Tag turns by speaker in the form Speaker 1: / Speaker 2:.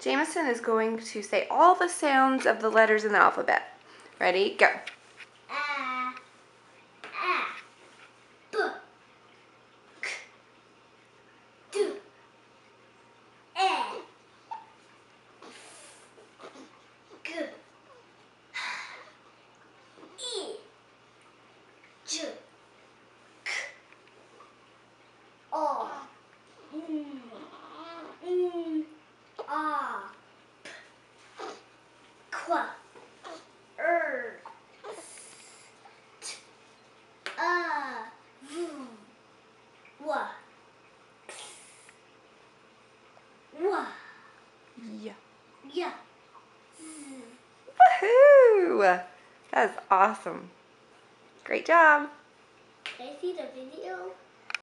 Speaker 1: Jameson is going to say all the sounds of the letters in the alphabet. Ready? Go. Yeah.
Speaker 2: Yeah.
Speaker 1: Woohoo! That was awesome. Great job.
Speaker 2: Can I see the video?